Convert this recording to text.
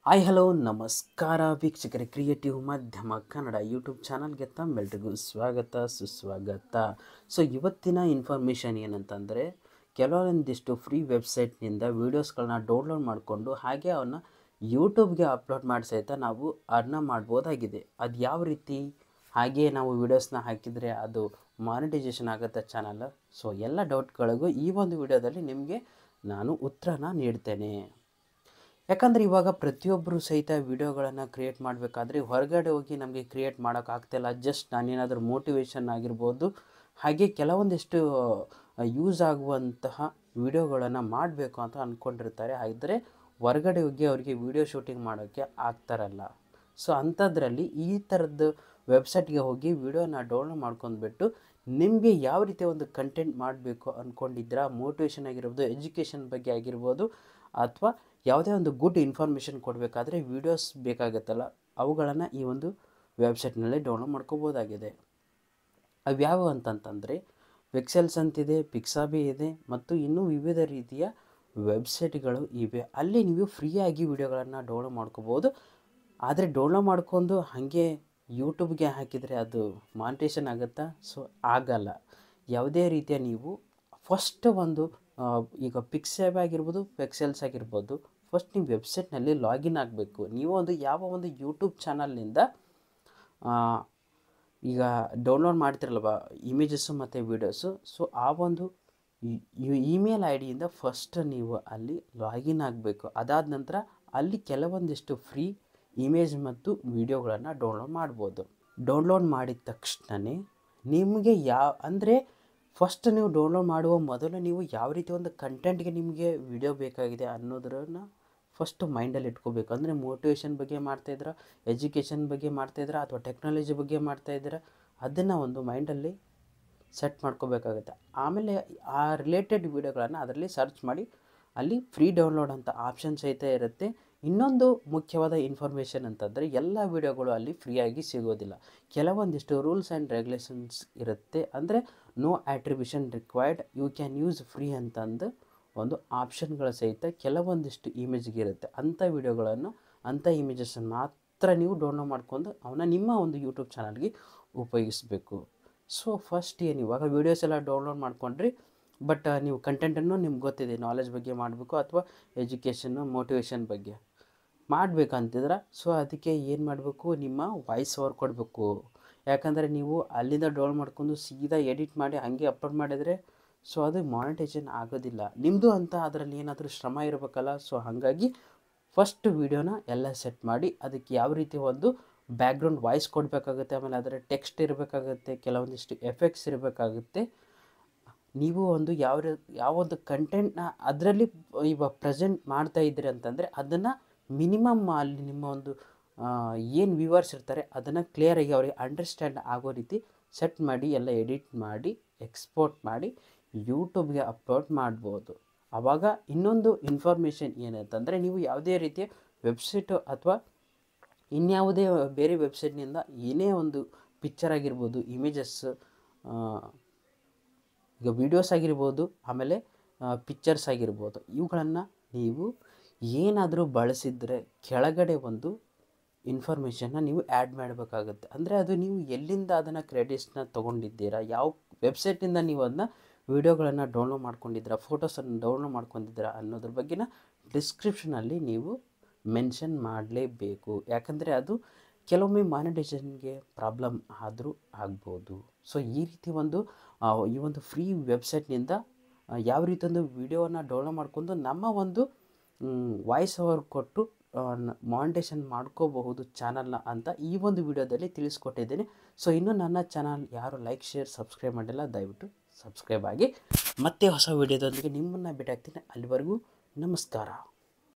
Hi hello ನಮಸ್ಕಾರ ವೀಕ್ಷಕರೇ, creative ಮಾಧ್ಯಮ ಕನ್ನಡ ಯೂಟ್ಯೂಬ್ ಚಾನಲ್ಗೆ ತಮ್ಮೆಲ್ರಿಗೂ ಸ್ವಾಗತ ಸುಸ್ವಾಗತ. ಸೊ ಇವತ್ತಿನ ಇನ್ಫಾರ್ಮೇಷನ್ ಏನಂತಂದರೆ, ಕೆಲವೊಂದಿಷ್ಟು ಫ್ರೀ ವೆಬ್ಸೈಟ್ನಿಂದ ವೀಡಿಯೋಸ್ಗಳನ್ನ ಡೌನ್ಲೋಡ್ ಮಾಡಿಕೊಂಡು ಹಾಗೆ ಅವನ್ನ ಯೂಟ್ಯೂಬ್ಗೆ ಅಪ್ಲೋಡ್ ಮಾಡಿ ಸಹಿತ ನಾವು ಅರ್ನ ಮಾಡ್ಬೋದಾಗಿದೆ. ಅದು ಯಾವ ರೀತಿ, ಹಾಗೆ ನಾವು ವೀಡಿಯೋಸ್ನ ಹಾಕಿದರೆ ಅದು ಮಾನಿಟೈಸೇಷನ್ ಆಗುತ್ತೆ ಚಾನಲ್. ಸೊ ಎಲ್ಲ ಡೌಟ್ಗಳಿಗೂ ಈ ಒಂದು ವಿಡಿಯೋದಲ್ಲಿ ನಿಮಗೆ ನಾನು ಉತ್ತರನ ನೀಡ್ತೇನೆ. ಯಾಕಂದರೆ ಇವಾಗ ಪ್ರತಿಯೊಬ್ಬರು ಸಹಿತ ವಿಡಿಯೋಗಳನ್ನು ಕ್ರಿಯೇಟ್ ಮಾಡಬೇಕಾದ್ರೆ ಹೊರಗಡೆ ಹೋಗಿ ನಮಗೆ ಕ್ರಿಯೇಟ್ ಮಾಡೋಕ್ಕಾಗ್ತಿಲ್ಲ. ಜಸ್ಟ್ ನಾನೇನಾದರೂ ಮೋಟಿವೇಶನ್ ಆಗಿರ್ಬೋದು, ಹಾಗೆ ಕೆಲವೊಂದಿಷ್ಟು ಯೂಸ್ ಆಗುವಂತಹ ವಿಡಿಯೋಗಳನ್ನು ಮಾಡಬೇಕು ಅಂತ ಅಂದ್ಕೊಂಡಿರ್ತಾರೆ. ಆದರೆ ಹೊರಗಡೆ ಹೋಗಿ ಅವರಿಗೆ ವಿಡಿಯೋ ಶೂಟಿಂಗ್ ಮಾಡೋಕ್ಕೆ ಆಗ್ತಾರಲ್ಲ. ಸೊ ಅಂಥದ್ರಲ್ಲಿ ಈ ಥರದ್ದು ವೆಬ್ಸೈಟ್ಗೆ ಹೋಗಿ ವಿಡಿಯೋನ ಡೌನ್ಲೋಡ್ ಮಾಡ್ಕೊಂಡ್ಬಿಟ್ಟು ನಿಮಗೆ ಯಾವ ರೀತಿಯ ಒಂದು ಕಂಟೆಂಟ್ ಮಾಡಬೇಕು ಅಂದ್ಕೊಂಡಿದ್ದೀರಾ, ಮೋಟಿವೇಶನ್ ಆಗಿರ್ಬೋದು, ಎಜುಕೇಷನ್ ಬಗ್ಗೆ ಆಗಿರ್ಬೋದು, ಅಥವಾ ಯಾವುದೇ ಒಂದು ಗುಡ್ ಇನ್ಫಾರ್ಮೇಷನ್ ಕೊಡಬೇಕಾದ್ರೆ ವೀಡಿಯೋಸ್ ಬೇಕಾಗುತ್ತಲ್ಲ, ಅವುಗಳನ್ನು ಈ ಒಂದು ವೆಬ್ಸೈಟ್ನಲ್ಲಿ ಡೌನ್ಲೋಡ್ ಮಾಡ್ಕೋಬೋದಾಗಿದೆ. ಅವ್ಯಾವು ಅಂತಂತಂದರೆ ಪಿಕ್ಸೆಲ್ಸ್ ಅಂತಿದೆ, ಪಿಕ್ಸಾಬಿ ಇದೆ, ಮತ್ತು ಇನ್ನೂ ವಿವಿಧ ರೀತಿಯ ವೆಬ್ಸೈಟ್ಗಳು ಇವೆ. ಅಲ್ಲಿ ನೀವು ಫ್ರೀಯಾಗಿ ವಿಡಿಯೋಗಳನ್ನು ಡೌನ್ಲೋಡ್ ಮಾಡ್ಕೋಬೋದು. ಆದರೆ ಡೌನ್ಲೋಡ್ ಮಾಡ್ಕೊಂಡು ಹಾಗೆ ಯೂಟ್ಯೂಬ್ಗೆ ಹಾಕಿದರೆ ಅದು ಮಾನಿಟೇಷನ್ ಆಗುತ್ತಾ? ಸೊ ಆಗಲ್ಲ. ಯಾವುದೇ ರೀತಿಯ ನೀವು ಫಸ್ಟ್ ಒಂದು ಈಗ ಪಿಕ್ಸಾಬಿ ಆಗಿರ್ಬೋದು, ಪಿಕ್ಸೆಲ್ಸ್ ಆಗಿರ್ಬೋದು, ಫಸ್ಟ್ ನೀವು ವೆಬ್ಸೈಟ್ನಲ್ಲಿ ಲಾಗಿನ್ ಆಗಬೇಕು. ನೀವು ಒಂದು ಯಾವ ಒಂದು ಯೂಟ್ಯೂಬ್ ಚಾನಲ್ನಿಂದ ಈಗ ಡೌನ್ಲೋಡ್ ಮಾಡ್ತಿರಲ್ವ ಇಮೇಜಸ್ಸು ಮತ್ತು ವೀಡಿಯೋಸು, ಸೊ ಆ ಒಂದು ಇಮೇಲ್ ಐ ಡಿಯಿಂದ ಫಸ್ಟ್ ನೀವು ಅಲ್ಲಿ ಲಾಗಿನ್ ಆಗಬೇಕು. ಅದಾದ ನಂತರ ಅಲ್ಲಿ ಕೆಲವೊಂದಿಷ್ಟು ಫ್ರೀ ಇಮೇಜ್ ಮತ್ತು ವಿಡಿಯೋಗಳನ್ನು ಡೌನ್ಲೋಡ್ ಮಾಡ್ಬೋದು. ಡೌನ್ಲೋಡ್ ಮಾಡಿದ ತಕ್ಷಣವೇ ನಿಮಗೆ ಅಂದರೆ ಫಸ್ಟ್ ನೀವು ಡೌನ್ಲೋಡ್ ಮಾಡುವ ಮೊದಲು ನೀವು ಯಾವ ರೀತಿ ಒಂದು ಕಂಟೆಂಟ್ಗೆ ನಿಮಗೆ ವಿಡಿಯೋ ಬೇಕಾಗಿದೆ ಅನ್ನೋದನ್ನು ಫಸ್ಟು ಮೈಂಡಲ್ಲಿ ಇಟ್ಕೋಬೇಕು. ಅಂದರೆ ಮೋಟಿವೇಶನ್ ಬಗ್ಗೆ ಮಾಡ್ತಾಯಿದ್ದೀರಾ, ಎಜುಕೇಷನ್ ಬಗ್ಗೆ ಮಾಡ್ತಾಯಿದ್ದೀರಾ, ಅಥವಾ ಟೆಕ್ನಾಲಜಿ ಬಗ್ಗೆ ಮಾಡ್ತಾಯಿದ್ದೀರಾ, ಅದನ್ನು ಒಂದು ಮೈಂಡಲ್ಲಿ ಸೆಟ್ ಮಾಡ್ಕೋಬೇಕಾಗುತ್ತೆ. ಆಮೇಲೆ ಆ ರಿಲೇಟೆಡ್ ವಿಡಿಯೋಗಳನ್ನು ಅದರಲ್ಲಿ ಸರ್ಚ್ ಮಾಡಿ ಅಲ್ಲಿ ಫ್ರೀ ಡೌನ್ಲೋಡ್ ಅಂತ ಆಪ್ಷನ್ ಸಹಿತ ಇರುತ್ತೆ. ಇನ್ನೊಂದು ಮುಖ್ಯವಾದ ಇನ್ಫಾರ್ಮೇಷನ್ ಅಂತಂದರೆ ಎಲ್ಲ ವಿಡಿಯೋಗಳು ಅಲ್ಲಿ ಫ್ರೀಯಾಗಿ ಸಿಗೋದಿಲ್ಲ. ಕೆಲವೊಂದಿಷ್ಟು ರೂಲ್ಸ್ ಆ್ಯಂಡ್ ರೆಗ್ಯುಲೇಷನ್ಸ್ ಇರುತ್ತೆ. ಅಂದರೆ no attribution required, you can use free ಅಂತಂದು ಒಂದು ಆಪ್ಷನ್ಗಳ ಸಹಿತ ಕೆಲವೊಂದಿಷ್ಟು ಇಮೇಜ್ಗೆ ಇರುತ್ತೆ. ಅಂಥ ವಿಡಿಯೋಗಳನ್ನು, ಅಂಥ ಇಮೇಜಸ್ಸನ್ನು ಮಾತ್ರ ನೀವು ಡೌನ್ಲೋಡ್ ಮಾಡ್ಕೊಂಡು ಅವನ್ನ ನಿಮ್ಮ ಒಂದು ಯೂಟ್ಯೂಬ್ ಚಾನಲ್ಗೆ ಉಪಯೋಗಿಸಬೇಕು. ಸೊ ಫಸ್ಟ್ ಏನು, ಇವಾಗ ವೀಡಿಯೋಸ್ ಎಲ್ಲ ಡೌನ್ಲೋಡ್ ಮಾಡ್ಕೊಂಡ್ರಿ, ಬಟ್ ನೀವು ಕಂಟೆಂಟನ್ನು ನಿಮ್ಗೆ ಗೊತ್ತಿದೆ, ನಾಲೆಜ್ ಬಗ್ಗೆ ಮಾಡಬೇಕು ಅಥವಾ ಎಜುಕೇಷನ್ನು, ಮೋಟಿವೇಶನ್ ಬಗ್ಗೆ ಮಾಡಬೇಕಂತಿದ್ರೆ, ಸೊ ಅದಕ್ಕೆ ಏನು ಮಾಡಬೇಕು, ನಿಮ್ಮ ವಾಯ್ಸ್ ಓವರ್ ಕೊಡಬೇಕು. ಯಾಕಂದರೆ ನೀವು ಅಲ್ಲಿಂದ ಡೌನ್ಲೋಡ್ ಮಾಡ್ಕೊಂಡು ಸೀದಾ ಎಡಿಟ್ ಮಾಡಿ ಹಾಗೆ ಅಪ್ಲೋಡ್ ಮಾಡಿದರೆ ಸೊ ಅದು ಮಾನಿಟೈಸೇಷನ್ ಆಗೋದಿಲ್ಲ. ನಿಮ್ಮದು ಅಂತ ಅದರಲ್ಲಿ ಏನಾದರೂ ಶ್ರಮ ಇರಬೇಕಲ್ಲ. ಸೊ ಹಾಗಾಗಿ ಫಸ್ಟ್ ವೀಡಿಯೋನ ಎಲ್ಲ ಸೆಟ್ ಮಾಡಿ ಅದಕ್ಕೆ ಯಾವ ರೀತಿ ಒಂದು ಬ್ಯಾಕ್ಗ್ರೌಂಡ್ ವಾಯ್ಸ್ ಕೊಡಬೇಕಾಗುತ್ತೆ, ಆಮೇಲೆ ಅದರ ಟೆಕ್ಸ್ಟ್ ಇರಬೇಕಾಗುತ್ತೆ, ಕೆಲವೊಂದಿಷ್ಟು ಎಫೆಕ್ಟ್ಸ್ ಇರಬೇಕಾಗುತ್ತೆ. ನೀವು ಒಂದು ಯಾವೊಂದು ಕಂಟೆಂಟ್ನ ಅದರಲ್ಲಿ ಇವಾಗ ಪ್ರೆಸೆಂಟ್ ಮಾಡ್ತಾ ಇದ್ದೀರಿ ಅಂತಂದರೆ ಅದನ್ನು ಮಿನಿಮಮ್ ಅಲ್ಲಿ ನಿಮ್ಮ ಒಂದು ಏನು ವ್ಯೂವರ್ಸ್ ಇರ್ತಾರೆ ಅದನ್ನು ಕ್ಲಿಯರಾಗಿ ಅವ್ರಿಗೆ ಅಂಡರ್ಸ್ಟ್ಯಾಂಡ್ ಆಗೋ ರೀತಿ ಸೆಟ್ ಮಾಡಿ ಎಲ್ಲ ಎಡಿಟ್ ಮಾಡಿ ಎಕ್ಸ್ಪೋರ್ಟ್ ಮಾಡಿ ಯೂಟ್ಯೂಬ್ಗೆ ಅಪ್ಲೋಡ್ ಮಾಡ್ಬೋದು. ಆವಾಗ ಇನ್ನೊಂದು ಇನ್ಫಾರ್ಮೇಷನ್ ಏನಂತಂದರೆ, ನೀವು ಯಾವುದೇ ರೀತಿಯ ವೆಬ್ಸೈಟು ಅಥವಾ ಇನ್ಯಾವುದೇ ಬೇರೆ ವೆಬ್ಸೈಟ್ನಿಂದ ಏನೇ ಒಂದು ಪಿಕ್ಚರ್ ಆಗಿರ್ಬೋದು, ಇಮೇಜಸ್, ಈಗ ವೀಡಿಯೋಸ್ ಆಗಿರ್ಬೋದು, ಆಮೇಲೆ ಪಿಕ್ಚರ್ಸ್ ಆಗಿರ್ಬೋದು, ಇವುಗಳನ್ನು ನೀವು ಏನಾದರೂ ಬಳಸಿದರೆ ಕೆಳಗಡೆ ಒಂದು ಇನ್ಫಾರ್ಮೇಷನ್ನ ನೀವು ಆ್ಯಡ್ ಮಾಡಬೇಕಾಗುತ್ತೆ. ಅಂದರೆ ಅದು ನೀವು ಎಲ್ಲಿಂದ ಅದನ್ನು ಕ್ರೆಡಿಟ್ಸ್ನ ತೊಗೊಂಡಿದ್ದೀರಾ, ಯಾವ ವೆಬ್ಸೈಟಿಂದ ನೀವು ಅದನ್ನ ವೀಡಿಯೋಗಳನ್ನು ಡೌನ್ಲೋಡ್ ಮಾಡ್ಕೊಂಡಿದ್ದೀರಾ, ಫೋಟೋಸನ್ನು ಡೌನ್ಲೋಡ್ ಮಾಡ್ಕೊಂಡಿದ್ದೀರಾ ಅನ್ನೋದ್ರ ಬಗ್ಗೆನ ಡಿಸ್ಕ್ರಿಪ್ಷನಲ್ಲಿ ನೀವು ಮೆನ್ಷನ್ ಮಾಡಲೇಬೇಕು. ಯಾಕಂದರೆ ಅದು ಕೆಲವೊಮ್ಮೆ ಮಾನಿಟೈಸೇಷನ್ಗೆ ಪ್ರಾಬ್ಲಮ್ ಆದರೂ ಆಗ್ಬೋದು. ಸೊ ಈ ರೀತಿ ಈ ಒಂದು ಫ್ರೀ ವೆಬ್ಸೈಟ್ನಿಂದ ಯಾವ ರೀತಿ ಒಂದು ವಿಡಿಯೋವನ್ನು ಡೌನ್ಲೋಡ್ ಮಾಡ್ಕೊಂಡು ನಮ್ಮ ಒಂದು ವಾಯ್ಸ್ ಓವರ್ ಕೊಟ್ಟು ಮಾನಿಟೈಸೇಷನ್ ಮಾಡ್ಕೋಬಹುದು ಚಾನಲ್ನ ಅಂತ ಈ ಒಂದು ವಿಡಿಯೋದಲ್ಲಿ ತಿಳಿಸ್ಕೊಟ್ಟಿದ್ದೀನಿ. ಸೊ ಇನ್ನೂ ನನ್ನ ಚಾನಲ್ ಯಾರು ಲೈಕ್, ಶೇರ್, ಸಬ್ಸ್ಕ್ರೈಬ್ ಮಾಡಿಲ್ಲ, ದಯವಿಟ್ಟು ಸಬ್ಸ್ಕ್ರೈಬ್ ಆಗಿ. ಮತ್ತೆ ಹೊಸ ವಿಡಿಯೋದೊಂದಿಗೆ ನಿಮ್ಮನ್ನು ಭೇಟಿ ಆಗ್ತೀನಿ. ಅಲ್ಲಿವರೆಗೂ ನಮಸ್ಕಾರ.